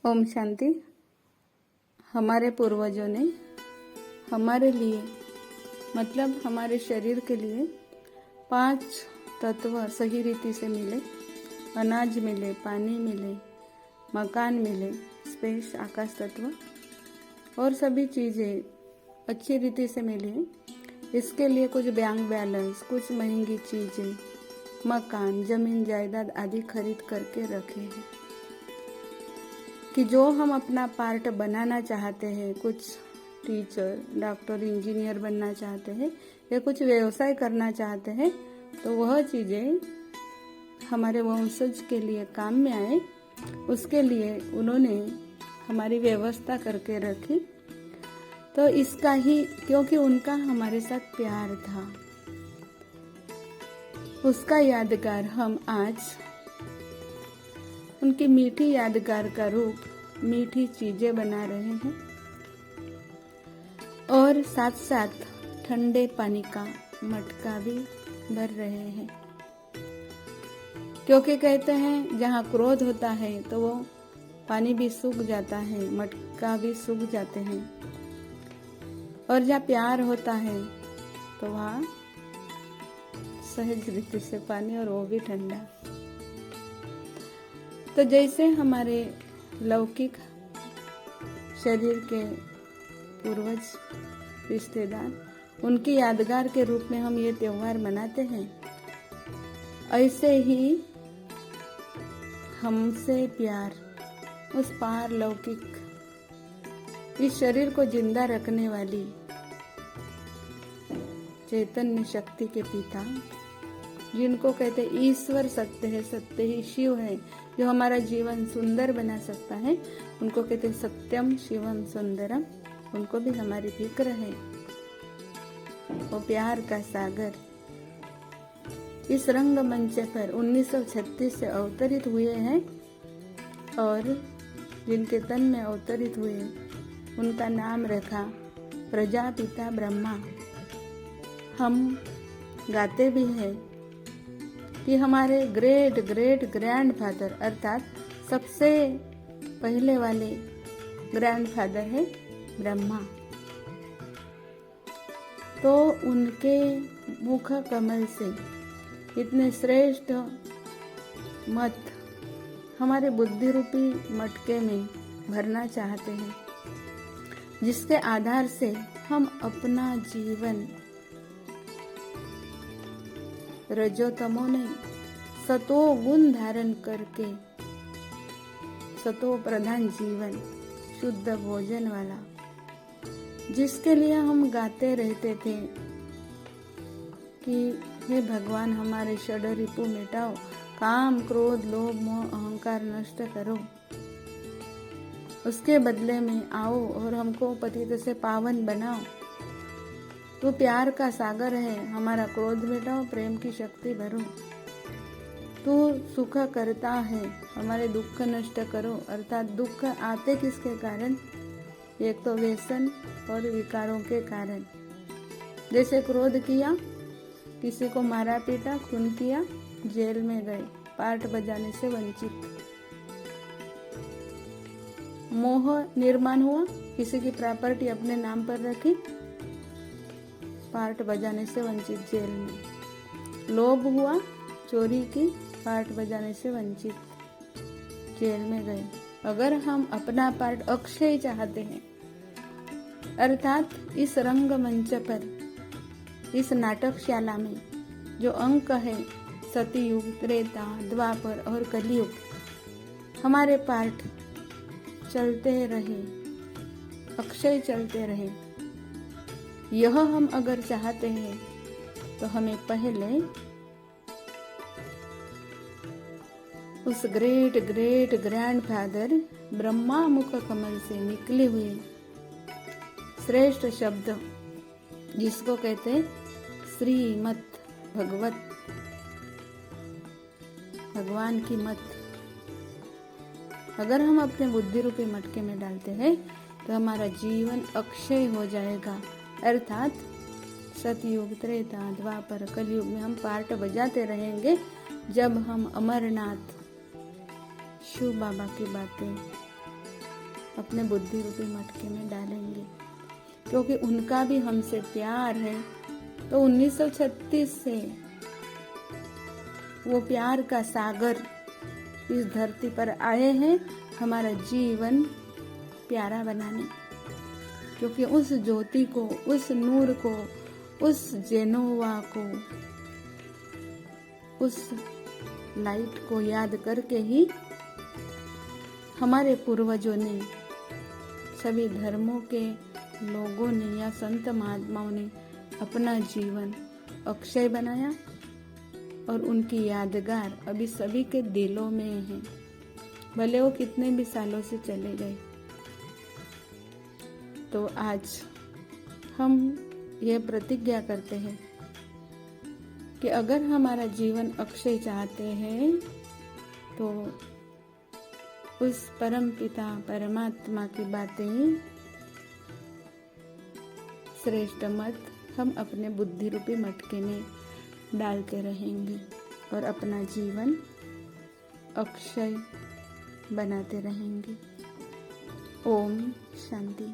ओम शांति। हमारे पूर्वजों ने हमारे लिए मतलब हमारे शरीर के लिए 5 तत्व सही रीति से मिले। अनाज मिले, पानी मिले, मकान मिले, स्पेस आकाश तत्व और सभी चीज़ें अच्छी रीति से मिली। इसके लिए कुछ बैंक बैलेंस, कुछ महंगी चीज़ें, मकान, जमीन जायदाद आदि खरीद करके रखे हैं कि जो हम अपना पार्ट बनाना चाहते हैं, कुछ टीचर, डॉक्टर, इंजीनियर बनना चाहते हैं या कुछ व्यवसाय करना चाहते हैं, तो वह चीज़ें हमारे वंशज के लिए काम में आए, उसके लिए उन्होंने हमारी व्यवस्था करके रखी। तो इसका ही, क्योंकि उनका हमारे साथ प्यार था, उसका यादगार हम आज उनकी मीठी यादगार का रूप मीठी चीजें बना रहे हैं और साथ साथ ठंडे पानी का मटका भी भर रहे हैं। क्योंकि कहते हैं जहाँ क्रोध होता है तो वो पानी भी सूख जाता है, मटका भी सूख जाते हैं, और जहाँ प्यार होता है तो वहाँ सहज रीति से पानी, और वो भी ठंडा। तो जैसे हमारे लौकिक शरीर के पूर्वज रिश्तेदार, उनकी यादगार के रूप में हम ये त्योहार मनाते हैं, ऐसे ही हमसे प्यार उस पार लौकिक इस शरीर को जिंदा रखने वाली चैतन्य शक्ति के पिता, जिनको कहते ईश्वर सत्य है, सत्य ही शिव है, जो हमारा जीवन सुंदर बना सकता है, उनको कहते सत्यम शिवम सुंदरम। उनको भी हमारी फिक्र है। वो प्यार का सागर इस रंग मंच पर 1936 से अवतरित हुए हैं, और जिनके तन में अवतरित हुए उनका नाम रखा प्रजापिता ब्रह्मा। हम गाते भी हैं कि हमारे ग्रेट ग्रेट ग्रैंडफादर अर्थात सबसे पहले वाले ग्रैंडफादर है ब्रह्मा। तो उनके मुख कमल से इतने श्रेष्ठ मत हमारे बुद्धि रूपी मटके में भरना चाहते हैं, जिसके आधार से हम अपना जीवन रजोतमो नहीं, सतो गुण धारण करके सतो प्रधान जीवन, शुद्ध भोजन वाला, जिसके लिए हम गाते रहते थे कि हे भगवान हमारे षड रिपु मिटाओ, काम क्रोध लोभ मोह अहंकार नष्ट करो, उसके बदले में आओ और हमको पतित से पावन बनाओ। तो प्यार का सागर है, हमारा क्रोध मिटाओ, प्रेम की शक्ति भरो। तू सुख करता है, हमारे दुख नष्ट करो। अर्थात दुख आते किसके कारण? एक तो व्यसन और विकारों के कारण। जैसे क्रोध किया, किसी को मारा पीटा, खून किया, जेल में गए, पार्ट बजाने से वंचित। मोह निर्माण हुआ, किसी की प्रॉपर्टी अपने नाम पर रखी, पार्ट बजाने से वंचित, जेल में। लोभ हुआ, चोरी की, पार्ट बजाने से वंचित, जेल में गए। अगर हम अपना पार्ट अक्षय चाहते हैं, अर्थात इस रंग मंच पर, इस नाटकशाला में जो अंक है सतयुग, त्रेता, द्वापर और कलयुग, हमारे पार्ट चलते रहे, अक्षय चलते रहे, यह हम अगर चाहते हैं तो हमें पहले उस ग्रेट ग्रेट ग्रैंडफादर ब्रह्मा मुख कमल से निकले हुए श्रेष्ठ शब्द, जिसको कहते श्रीमत भगवत, भगवान की मत, अगर हम अपने बुद्धि रूपी मटके में डालते हैं तो हमारा जीवन अक्षय हो जाएगा। अर्थात सतयुग, त्रेता, द्वापर, कलयुग में हम पार्ट बजाते रहेंगे। जब हम अमरनाथ, शिव बाबा की बातें, अपने बुद्धि रूपी मटके में डालेंगे, क्योंकि उनका भी हमसे प्यार है। तो 1936 से वो प्यार का सागर इस धरती पर आए हैं हमारा जीवन प्यारा बनाने, क्योंकि उस ज्योति को, उस नूर को, उस जेनोवा को, उस लाइट को याद करके ही हमारे पूर्वजों ने, सभी धर्मों के लोगों ने या संत महात्माओं ने अपना जीवन अक्षय बनाया और उनकी यादगार अभी सभी के दिलों में है, भले वो कितने भी सालों से चले गए। तो आज हम यह प्रतिज्ञा करते हैं कि अगर हमारा जीवन अक्षय चाहते हैं तो उस परम पिता परमात्मा की बातें श्रेष्ठ मत हम अपने बुद्धि रूपी मटके में डालते रहेंगे और अपना जीवन अक्षय बनाते रहेंगे। ओम शांति।